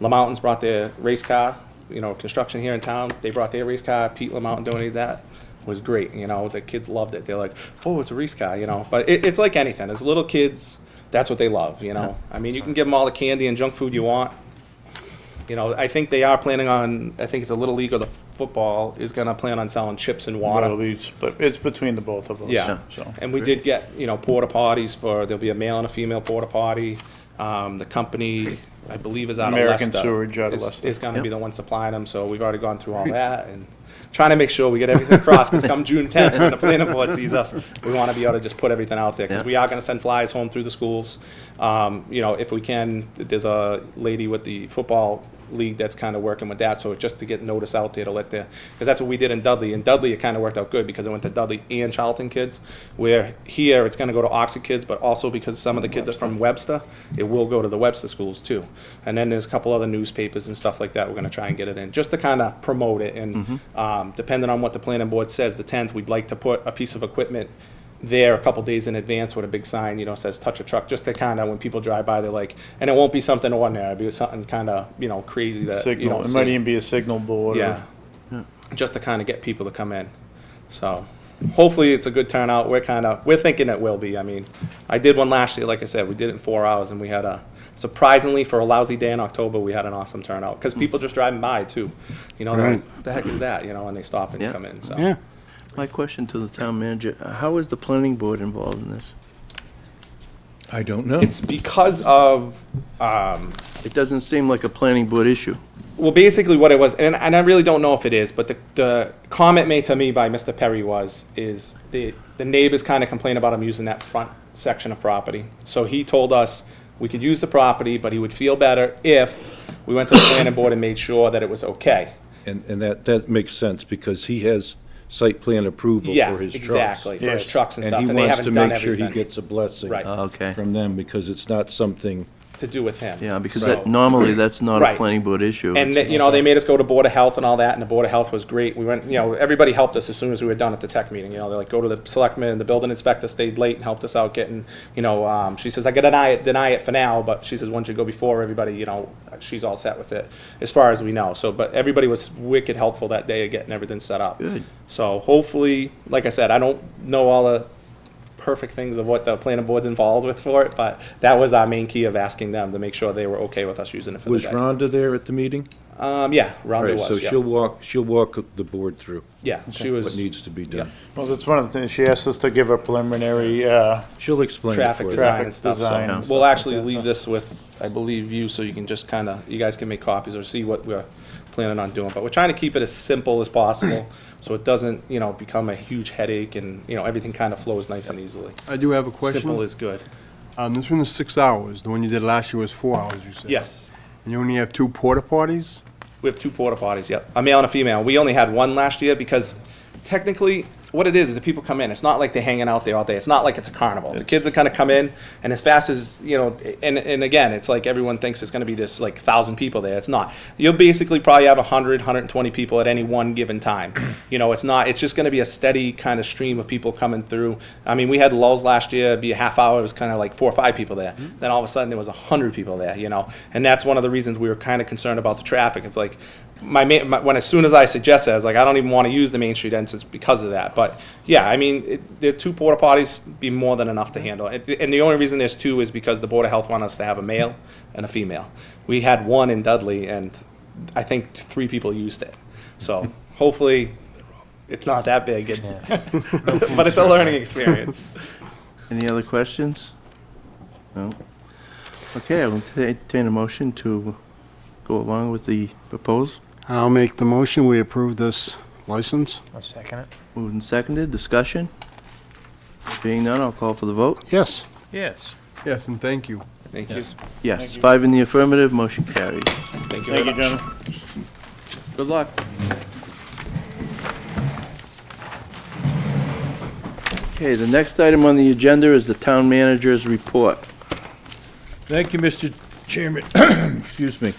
Speaker 9: La Mountains brought their race car, construction here in town. They brought their race car. Pete La Mountain donated that. It was great. The kids loved it. They're like, oh, it's a race car, But it's like anything. As little kids, that's what they love, you know? I mean, you can give them all the candy and junk food you want. You know, I think they are planning on, I think it's a Little League or the football is gonna plan on selling chips and
Speaker 8: It'll
Speaker 9: water.
Speaker 8: be split- It's between the both of us.
Speaker 9: Yeah,
Speaker 8: So.
Speaker 9: and we did get, you know, porta potties there'll be a male and a female porta potty. The company, I believe, is out of Leicester.
Speaker 8: American Sewerage out of
Speaker 9: is-
Speaker 8: Leicester.
Speaker 9: Is gonna be the one supplying them, so we've already gone through all that and trying to make sure we get everything crossed, because come June 10th, when the planning board sees us, we want to be able to just put everything out there, because
Speaker 2: Yeah.
Speaker 9: we are going to send flyers home through the schools. You know, if we can, there's a lady with the football league that's kind of working with that, so just to get notice out there to let the, because that's what we did in Dudley. In Dudley, it kind of worked out good, because it went to Dudley and Charlton kids, where here, it's going to go to Oxford kids, but also because some of the kids are from Webster, it will go to the Webster schools too. And then there's a couple other newspapers and stuff like that, we're going to try and get it in, just to kind of promote it. And depending on what the planning board says, the 10th, we'd like to put a piece of equipment there a couple days in advance with a big sign, you know, says touch a truck, just to kind of, when people drive by, they're like, and it won't be something ordinary, it'll be something kind of, you know, crazy that you
Speaker 8: Signal,
Speaker 9: don't
Speaker 8: it might
Speaker 9: see.
Speaker 8: even be a signal board. or-
Speaker 9: Yeah, just to kind of get people to come in. So hopefully it's a good turnout. We're thinking it will be. I mean, I did one last year, like I said, we did it in 4 hours, and we had surprisingly, for a lousy day in October, we had an awesome turnout, because people just driving by too. You know, they're
Speaker 5: Right.
Speaker 9: like, what the heck is that, you know, and they stop and
Speaker 2: Yeah.
Speaker 9: come in, so.
Speaker 5: Yeah.
Speaker 2: My question to the town manager, how is the planning board involved in this?
Speaker 1: I don't know.
Speaker 9: It's because of,
Speaker 2: It doesn't seem like a planning board issue.
Speaker 9: well, basically what it was, and I really don't know if it is, but the comment made to me by Mr. Perry is the neighbors kind of complain about him using that front section of property. So he told us we could use the property, but he would feel better if we went to the planning board and made sure that it was okay.
Speaker 1: And that makes sense, because he has site plan approval
Speaker 9: Yeah,
Speaker 1: for his trucks.
Speaker 9: exactly, for his
Speaker 8: Yes.
Speaker 9: trucks and stuff,
Speaker 1: And he
Speaker 9: and they
Speaker 1: wants to
Speaker 9: haven't done
Speaker 1: make sure he
Speaker 9: everything
Speaker 1: gets a blessing
Speaker 9: Right.
Speaker 2: Oh, okay.
Speaker 1: from them, because it's not something,
Speaker 9: to do with him.
Speaker 2: Yeah, because
Speaker 9: So-
Speaker 2: that, normally that's not a
Speaker 9: Right.
Speaker 2: planning board issue.
Speaker 9: And,
Speaker 2: It's-
Speaker 9: you know, they made us go to Board of Health and all that, and the Board of Health was great. We went, you know, everybody helped us as soon as we were done at the tech meeting, you know, they're like, go to the selectmen, and the building inspector stayed late and helped us out getting, you know, she says, I could deny it for now, but she says, once you go before everybody, you know, she's all set with it, as far as we know. So, but everybody was wicked helpful that day of getting everything set up.
Speaker 2: Good.
Speaker 9: So hopefully, like I said, I don't know all the perfect things of what the planning board's involved with for it, but that was our main key of asking them to make sure they were okay with us using it for the
Speaker 1: was
Speaker 9: day.
Speaker 1: Rhonda there at the meeting?
Speaker 9: Yeah, Rhonda
Speaker 1: Right, so
Speaker 9: was, yeah.
Speaker 1: she'll walk the board through
Speaker 9: Yeah, she
Speaker 1: what
Speaker 9: was
Speaker 1: needs to be done.
Speaker 8: Well, that's one of the things, she asked us to give a preliminary,
Speaker 1: She'll explain it
Speaker 9: traffic
Speaker 1: for you.
Speaker 9: design
Speaker 8: Traffic
Speaker 9: and stuff,
Speaker 8: design
Speaker 9: so
Speaker 8: and stuff
Speaker 9: we'll
Speaker 8: like
Speaker 9: actually
Speaker 8: that,
Speaker 9: leave
Speaker 8: so.
Speaker 9: this with, I believe, you, so you can just kind of, you guys can make copies or see what we're planning on doing, but we're trying to keep it as simple as possible, so it doesn't, you know, become a huge headache, and, you know, everything kind of flows nice and easily.
Speaker 10: I do have a question.
Speaker 9: Simple is good.
Speaker 10: This one is 6 hours. The one you did last year was 4 hours, you said?
Speaker 9: Yes.
Speaker 10: And you only have 2 porta potties?
Speaker 9: We have 2 porta potties, yep. A male and a female. We only had 1 last year because technically, what it is the people come in. It's not like they're hanging out there all day. It's not like it's a carnival. The kids are kind of come in, and as fast as, you know, and again, it's like everyone thinks it's going to be this like 1,000 people there. It's not. You'll basically probably have 100, 120 people at any one given time. You know, it's not. It's just going to be a steady kind of stream of people coming through. I mean, we had lulls last year. It'd be a half hour. It was kind of like 4 or 5 people there. Then all of a sudden there was 100 people there. You know, and that's one of the reasons we were kind of concerned about the traffic. It's like when as soon as I suggested, I was like, I don't even want to use the Main Street entrance because of that. But yeah, I mean, the 2 porta potties be more than enough to handle. And the only reason there's 2 is because the Board of Health wanted us to have a male and a female. We had 1 in Dudley, and I think 3 people used it. So hopefully, it's not that big, but it's a learning experience.
Speaker 2: Any other questions? No? Okay, I will entertain a motion to go along with the proposal.
Speaker 5: I'll make the motion, we approve this license.
Speaker 4: I'll second it.
Speaker 2: Moved and seconded, discussion? Being none, I'll call for the vote.
Speaker 5: Yes.
Speaker 4: Yes.
Speaker 10: Yes, and thank you.
Speaker 9: Thank you.
Speaker 2: Yes, 5 in the affirmative, motion carries.
Speaker 9: Thank you very much.
Speaker 8: gentlemen.
Speaker 2: Good luck. Okay, the next item on the agenda is the town manager's report.
Speaker 1: Thank you, Mr. Chairman. Excuse me.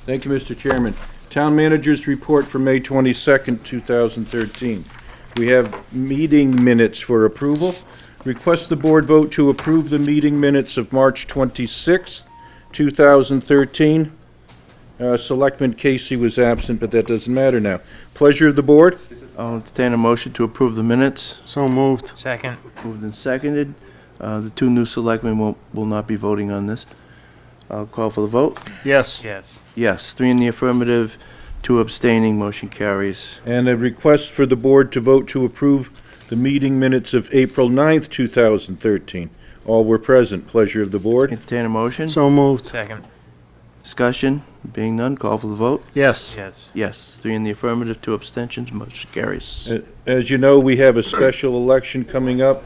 Speaker 1: Thank you, Mr. Chairman. Town Manager's Report for May 22nd, 2013. We have meeting minutes for approval. Request the board vote to approve the meeting minutes of March 26th, 2013. Selectman Casey was absent, but that doesn't matter now. Pleasure of the board?
Speaker 2: I'll entertain a motion to approve the minutes.
Speaker 5: So moved.
Speaker 4: Second.
Speaker 2: Moved and seconded. The two new selectmen will not be voting on this. I'll call for the vote.
Speaker 5: Yes.
Speaker 4: Yes.
Speaker 2: Yes, 3 in the affirmative, 2 abstaining, motion carries.
Speaker 1: And a request for the board to vote to approve the meeting minutes of April 9th, 2013. All were present. Pleasure of the board.
Speaker 2: Entertain a motion.
Speaker 5: So moved.
Speaker 4: Second.
Speaker 2: Discussion, being none, call for the vote.
Speaker 5: Yes.
Speaker 4: Yes.
Speaker 2: Yes, 3 in the affirmative, 2 abstentions, motion carries.
Speaker 1: As you know, we have a special election coming up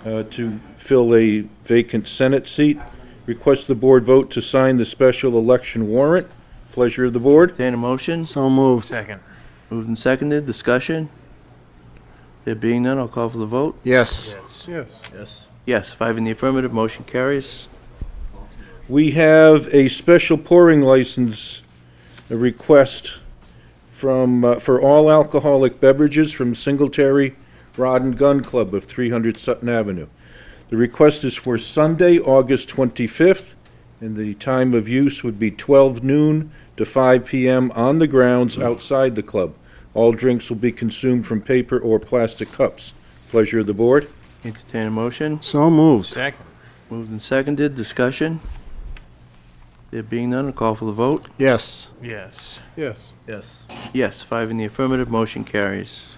Speaker 1: to fill a vacant Senate seat. Request the board vote to sign the special election warrant. Pleasure of the board.
Speaker 2: Entertain a motion.
Speaker 5: So moved.
Speaker 4: Second.
Speaker 2: Moved and seconded, discussion. There being none, I'll call for the vote.
Speaker 5: Yes.
Speaker 4: Yes.
Speaker 10: Yes.
Speaker 6: Yes.
Speaker 2: Yes, 5 in the affirmative, motion carries.
Speaker 1: We have a special pouring license, a request from, for all alcoholic beverages from Singletary Rod and Gun Club of 300 Sutton Avenue. The request is for Sunday, August 25th, and the time of use would be 12 noon to 5 p.m. on the grounds outside the club. All drinks will be consumed from paper or plastic cups. Pleasure of the board.
Speaker 2: Entertain a motion.
Speaker 5: So moved.
Speaker 4: Second.
Speaker 2: Moved and seconded, discussion. There being none, I'll call for the vote.
Speaker 5: Yes.
Speaker 4: Yes.
Speaker 10: Yes.
Speaker 6: Yes.
Speaker 2: Yes, 5 in the affirmative, motion carries.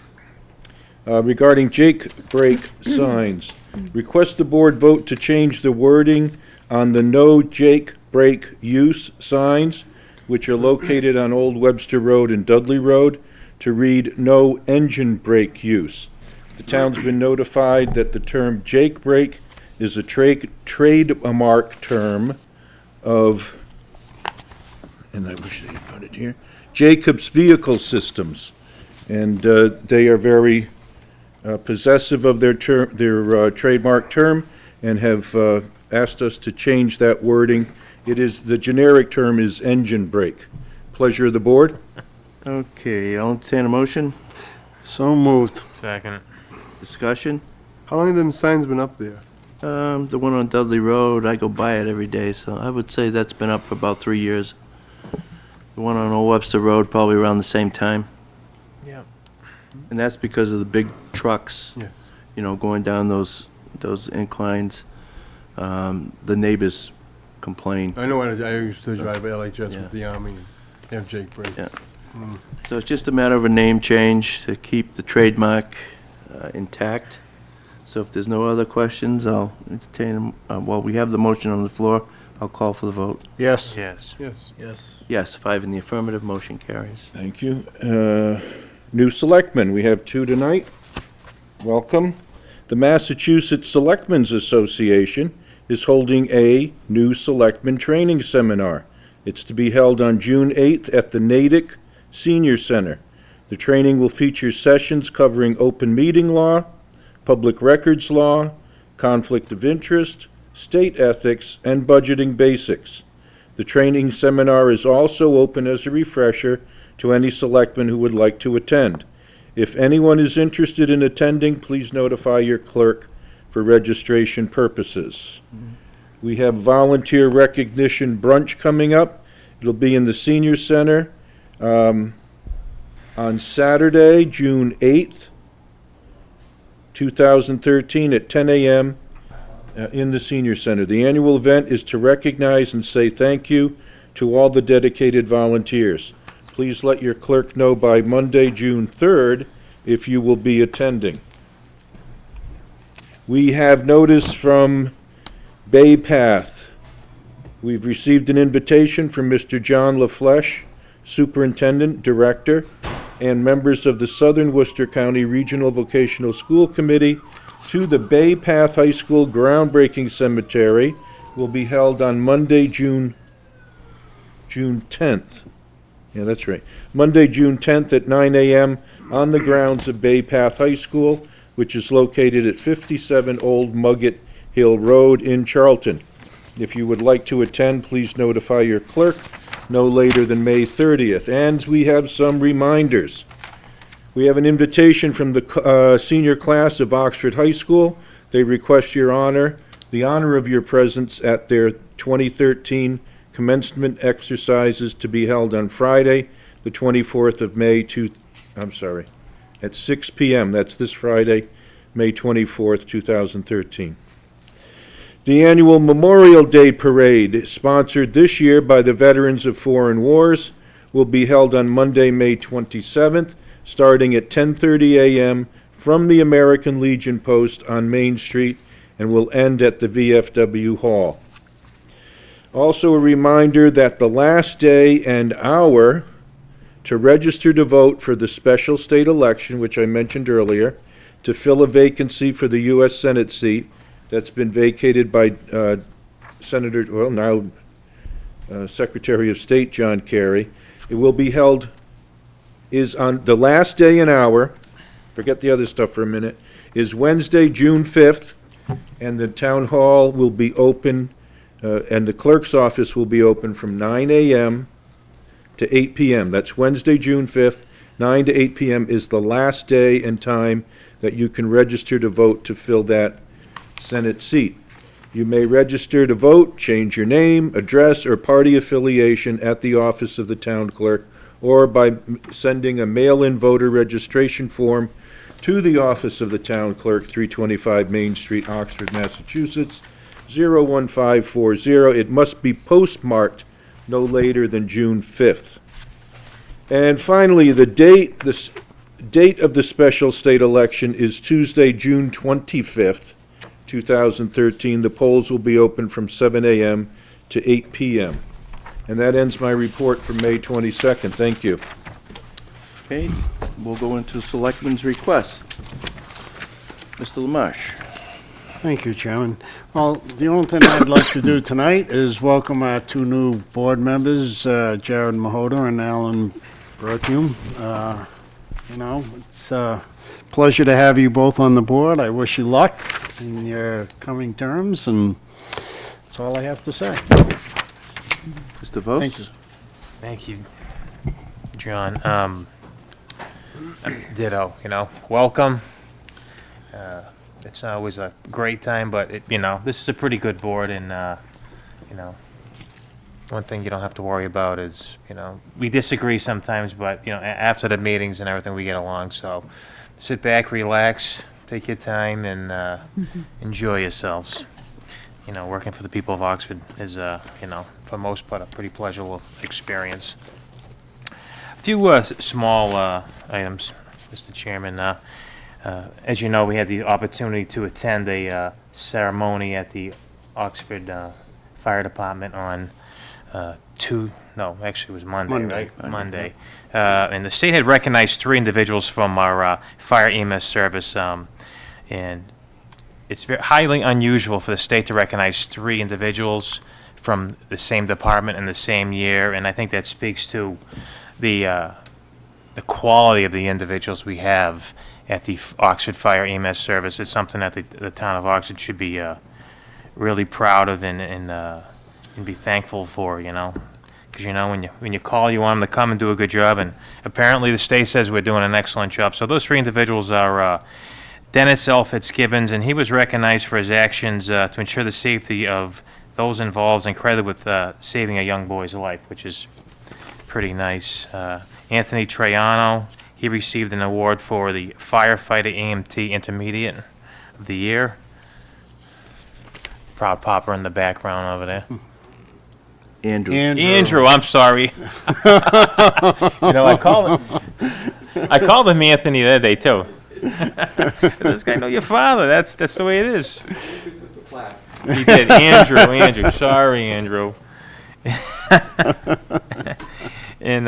Speaker 1: Regarding Jake Break signs, request the board vote to change the wording on the no Jake Break use signs, which are located on Old Webster Road and Dudley Road, to read no engine brake use. The town's been notified that the term Jake Break is a trademark term of, and I wish they put it here, Jacobs Vehicle Systems. And they are very possessive of their trademark term and have asked us to change that wording. It is, the generic term is engine brake. Pleasure of the board.
Speaker 2: Okay, I'll entertain a motion.
Speaker 5: So moved.
Speaker 4: Second.
Speaker 2: Discussion.
Speaker 10: How long have them signs been up there?
Speaker 2: The one on Dudley Road, I go by it every day, so I would say that's been up for about 3 years. The one on Old Webster Road, probably around the same time.
Speaker 4: Yeah.
Speaker 2: And that's because of the big trucks,
Speaker 10: Yes.
Speaker 2: you know, going down those inclines. The neighbors complain.
Speaker 10: I know, I used to drive LHS
Speaker 2: Yeah.
Speaker 10: with the Army and have Jake brakes.
Speaker 2: Yeah. So it's just a matter of a name change to keep the trademark intact. So if there's no other questions, I'll entertain, well, we have the motion on the floor. I'll call for the vote.
Speaker 5: Yes.
Speaker 4: Yes.
Speaker 10: Yes.
Speaker 6: Yes.
Speaker 2: Yes, 5 in the affirmative, motion carries.
Speaker 1: Thank you. New selectmen, we have 2 tonight. Welcome. The Massachusetts Selectmen's Association is holding a new selectmen training seminar. It's to be held on June 8th at the Natick Senior Center. The training will feature sessions covering open meeting law, public records law, conflict of interest, state ethics, and budgeting basics. The training seminar is also open as a refresher to any selectman who would like to attend. If anyone is interested in attending, please notify your clerk for registration purposes. We have volunteer recognition brunch coming up. It'll be in the Senior Center on Saturday, June 8th, 2013 at 10 a.m. In the Senior Center. The annual event is to recognize and say thank you to all the dedicated volunteers. Please let your clerk know by Monday, June 3rd, if you will be attending. We have notice from Bay Path. We've received an invitation from Mr. John LaFleche, Superintendent, Director, and members of the Southern Worcester County Regional Vocational School Committee to the Bay Path High School groundbreaking cemetery. Will be held on Monday, June 10th. Yeah, that's right. Monday, June 10th at 9 a.m. on the grounds of Bay Path High School, which is located at 57 Old Mugget Hill Road in Charlton. If you would like to attend, please notify your clerk no later than May 30th. And we have some reminders. We have an invitation from the senior class of Oxford High School. They request your honor, the honor of your presence at their 2013 commencement exercises to be held on Friday, the 24th of May, at 6 p.m. That's this Friday, May 24th, 2013. The annual Memorial Day Parade, sponsored this year by the Veterans of Foreign Wars, will be held on Monday, May 27th, starting at 10:30 a.m. from the American Legion Post on Main Street and will end at the VFW Hall. Also a reminder that the last day and hour to register to vote for the special state election, which I mentioned earlier, to fill a vacancy for the U.S. Senate seat that's been vacated by Secretary of State John Kerry. It will be held, is on the last day and hour, forget the other stuff for a minute, is Wednesday, June 5th, and the town hall will be open, and the clerk's office will be open from 9 a.m. to 8 p.m. That's Wednesday, June 5th, 9 to 8 p.m. is the last day and time that you can register to vote to fill that Senate seat. You may register to vote, change your name, address, or party affiliation at the office of the town clerk, or by sending a mail-in voter registration form to the office of the town clerk, 325 Main Street, Oxford, Massachusetts, 01540. It must be postmarked no later than June 5th. And finally, the date of the special state election is Tuesday, June 25th, 2013. The polls will be open from 7 a.m. to 8 p.m. And that ends my report for May 22nd. Thank you.
Speaker 2: Okay, we'll go into Selectmen's request. Mr. Lamarche.
Speaker 5: Thank you, Chairman. Well, the only thing I'd like to do tonight is welcome our two new board members, Jared Mahota and Alan Berthium. It's a pleasure to have you both on the board. I wish you luck in your coming terms, and that's all I have to say.
Speaker 2: Mr. Vos?
Speaker 5: Thank you.
Speaker 4: Thank you, John. Ditto, welcome. It's not always a great time, but this is a pretty good board, and one thing you don't have to worry about is, we disagree sometimes, but after the meetings and everything, we get along. So sit back, relax, take your time, and enjoy yourselves. Working for the people of Oxford is, for the most part, a pretty pleasurable experience. A few small items, Mr. Chairman. As you know, we had the opportunity to attend a ceremony at the Oxford Fire Department on actually it was Monday, right? Monday. And the state had recognized 3 individuals from our fire EMS service, and it's very highly unusual for the state to recognize 3 individuals from the same department in the same year, and I think that speaks to the quality of the individuals we have at the Oxford Fire EMS Service. It's something that the town of Oxford should be really proud of and be thankful for, because when you call, you want them to come and do a good job, and apparently the state says we're doing an excellent job. So those 3 individuals are Dennis L. Fitzgibbons, and he was recognized for his actions to ensure the safety of those involved and credited with saving a young boy's life, which is pretty nice. Anthony Traiano, he received an award for the Firefighter EMT Intermediate of the Year. Proud Papa in the background over there. Andrew, I'm sorry. I called him Anthony the other day, too. This guy know your father. That's the way it is. He did. Andrew. Sorry, Andrew. And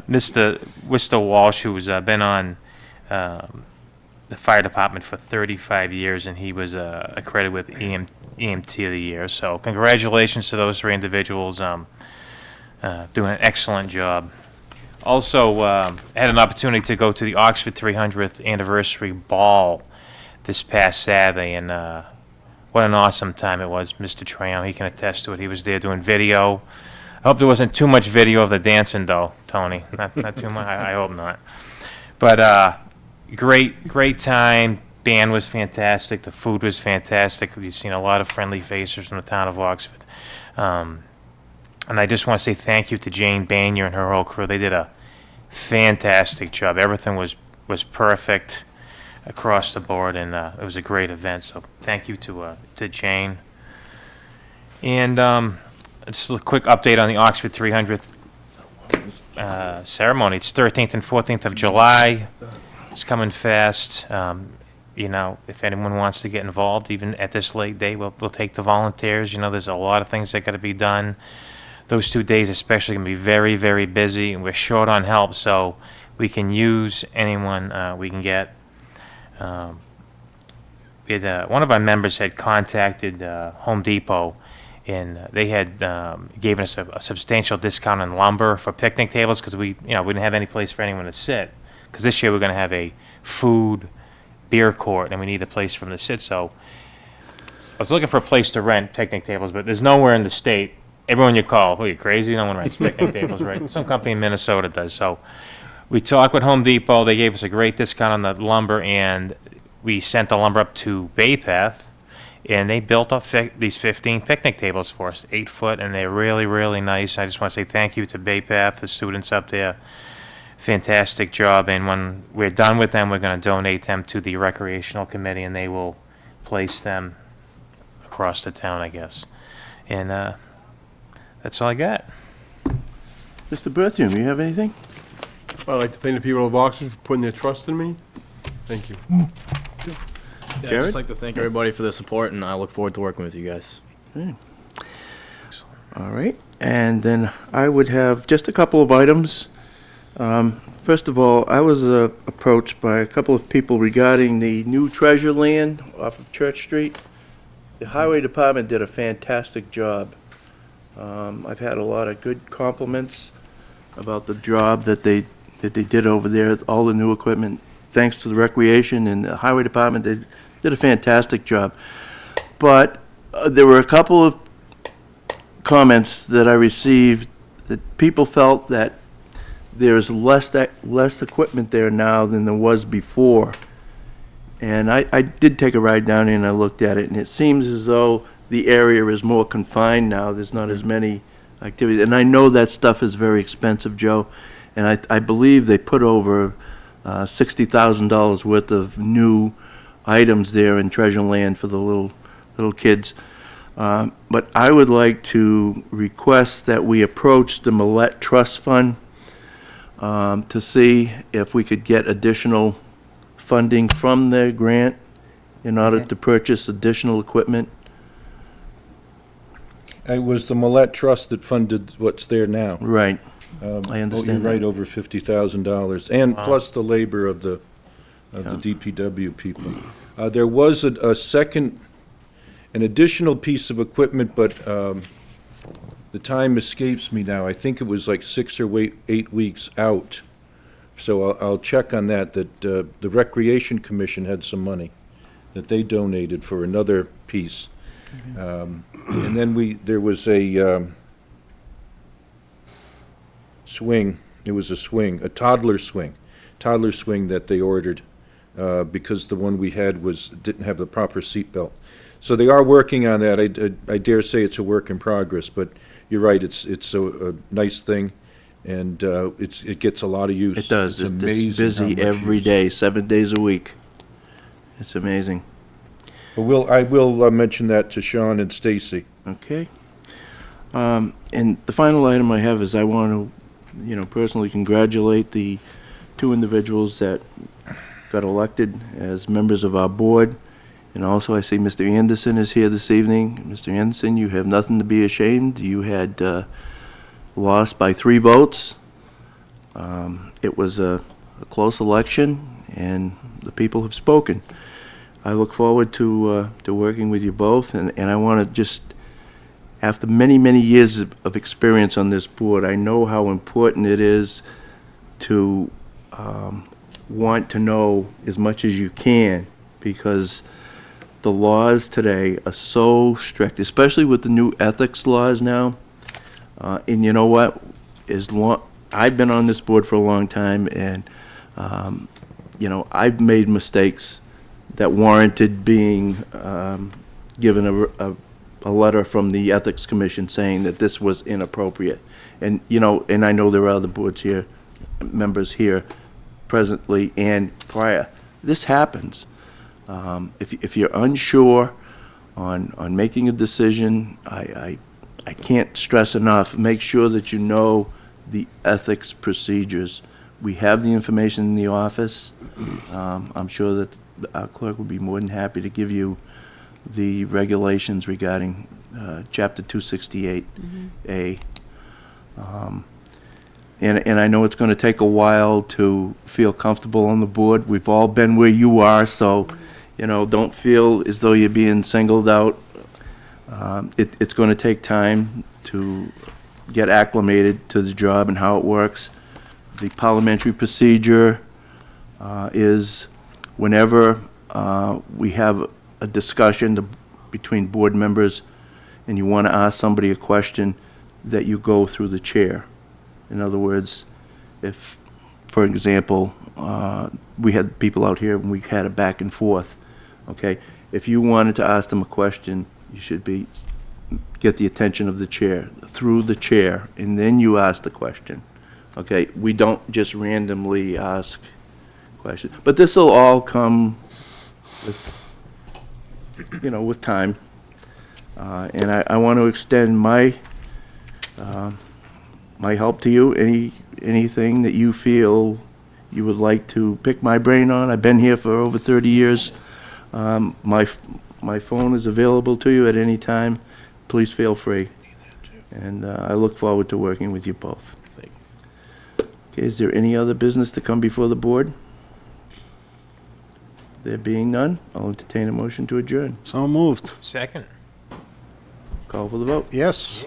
Speaker 4: Mr. Wister Walsh, who's been on the fire department for 35 years, and he was accredited with EMT of the Year. So congratulations to those 3 individuals doing an excellent job. Also, I had an opportunity to go to the Oxford 300th Anniversary Ball this past Saturday, and what an awesome time it was. Mr. Trayon, he can attest to it. He was there doing video. I hope there wasn't too much video of the dancing, though, Tony. Not too much. I hope not. But great time. Band was fantastic. The food was fantastic. We've seen a lot of friendly faces from the town of Oxford. And I just want to say thank you to Jane Banier and her whole crew. They did a fantastic job. Everything was perfect across the board, and it was a great event. So thank you to Jane. And just a quick update on the Oxford 300th ceremony. It's 13th and 14th of July. It's coming fast. You know, if anyone wants to get involved, even at this late day, we'll take the volunteers. You know, there's a lot of things that got to be done. Those 2 days especially going to be very, very busy, and we're short on help, so we can use anyone we can get. We had, one of our members had contacted Home Depot, and they had given us a substantial discount on lumber for picnic tables because we didn't have any place for anyone to sit. Because this year we're going to have a food beer court, and we need a place for them to sit. So I was looking for a place to rent picnic tables, but there's nowhere in the state. Everyone you call, are you crazy? No one rents picnic tables, right? Some company in Minnesota does. So we talked with Home Depot. They gave us a great discount on the lumber, and we sent the lumber up to Bay Path, and they built up these 15 picnic tables for us, 8 foot, and they're really, really nice. I just want to say thank you to Bay Path, the students up there. Fantastic job, and when we're done with them, we're going to donate them to the recreational committee, and they will place them across the town, I guess. And that's all I got.
Speaker 2: Mr. Berthium, you have anything?
Speaker 10: I'd like to thank the people of Oxford for putting their trust in me. Thank you.
Speaker 6: Yeah, I'd
Speaker 2: Jared?
Speaker 6: just like to thank everybody for their support, and I look forward to working with you guys.
Speaker 2: All right, and then I would have just a couple of items. First of all, I was approached by a couple of people regarding the new treasure land off of Church Street. The Highway Department did a fantastic job. I've had a lot of good compliments about the job that they did over there, all the new equipment. Thanks to the Recreation and the Highway Department, they did a fantastic job. But there were a couple of comments that I received that people felt that there's less equipment there now than there was before. And I did take a ride down there and I looked at it, and it seems as though the area is more confined now. There's not as many activities. And I know that stuff is very expensive, Joe, and I believe they put over $60,000 worth of new items there in Treasure Land for the little kids. But I would like to request that we approach the Millette Trust Fund to see if we could get additional funding from their grant in order to purchase additional equipment.
Speaker 1: It was the Millette Trust that funded what's there now.
Speaker 2: Right. I
Speaker 1: You're
Speaker 2: understand
Speaker 1: right,
Speaker 2: that.
Speaker 1: over $50,000, and plus the labor of the DPW people. There was an additional piece of equipment, but the time escapes me now. I think it was like 6 or 8 weeks out. So I'll check on that, the Recreation Commission had some money that they donated for another piece. And then there was a swing, it was a toddler swing that they ordered because the one we had didn't have the proper seat belt. So they are working on that. I dare say it's a work in progress, but you're right, it's a nice thing, and it gets a lot of use.
Speaker 2: It does.
Speaker 1: It's
Speaker 2: It's
Speaker 1: amazing
Speaker 2: busy
Speaker 1: how much
Speaker 2: every
Speaker 1: use.
Speaker 2: day, 7 days a week. It's amazing.
Speaker 1: But I will mention that to Sean and Stacy.
Speaker 2: Okay. And the final item I have is I want to, personally congratulate the 2 individuals that got elected as members of our board. And also, I see Mr. Anderson is here this evening. Mr. Anderson, you have nothing to be ashamed. You had lost by 3 votes. It was a close election, and the people have spoken. I look forward to working with you both, and I want to just, after many, many years of experience on this board, I know how important it is to want to know as much as you can, because the laws today are so strict, especially with the new ethics laws now. And you know what? I've been on this board for a long time, and I've made mistakes that warranted being given a letter from the Ethics Commission saying that this was inappropriate. And and I know there are other boards here, members here presently and prior. This happens. If you're unsure on making a decision. I can't stress enough, make sure that you know the ethics procedures. We have the information in the office. I'm sure that our clerk would be more than happy to give you the regulations regarding Chapter 268A. And I know it's going to take a while to feel comfortable on the board. We've all been where you are, so, don't feel as though you're being singled out. It's going to take time to get acclimated to the job and how it works. The parliamentary procedure is whenever we have a discussion between board members and you want to ask somebody a question, that you go through the chair. In other words, if, for example, we had people out here and we had a back and forth, okay? If you wanted to ask them a question, you should get the attention of the chair, through the chair, and then you ask the question, okay? We don't just randomly ask questions. But this will all come with, with time. And I want to extend my help to you. Anything that you feel you would like to pick my brain on. I've been here for over 30 years. My phone is available to you at any time. Please feel free. And I look forward to working with you both. Okay, is there any other business to come before the board? There being none, I'll entertain a motion to adjourn.
Speaker 5: So moved.
Speaker 4: Second.
Speaker 2: Call for the vote.
Speaker 5: Yes.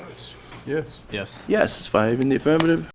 Speaker 10: Yes.
Speaker 6: Yes.
Speaker 2: Yes, 5 in the affirmative.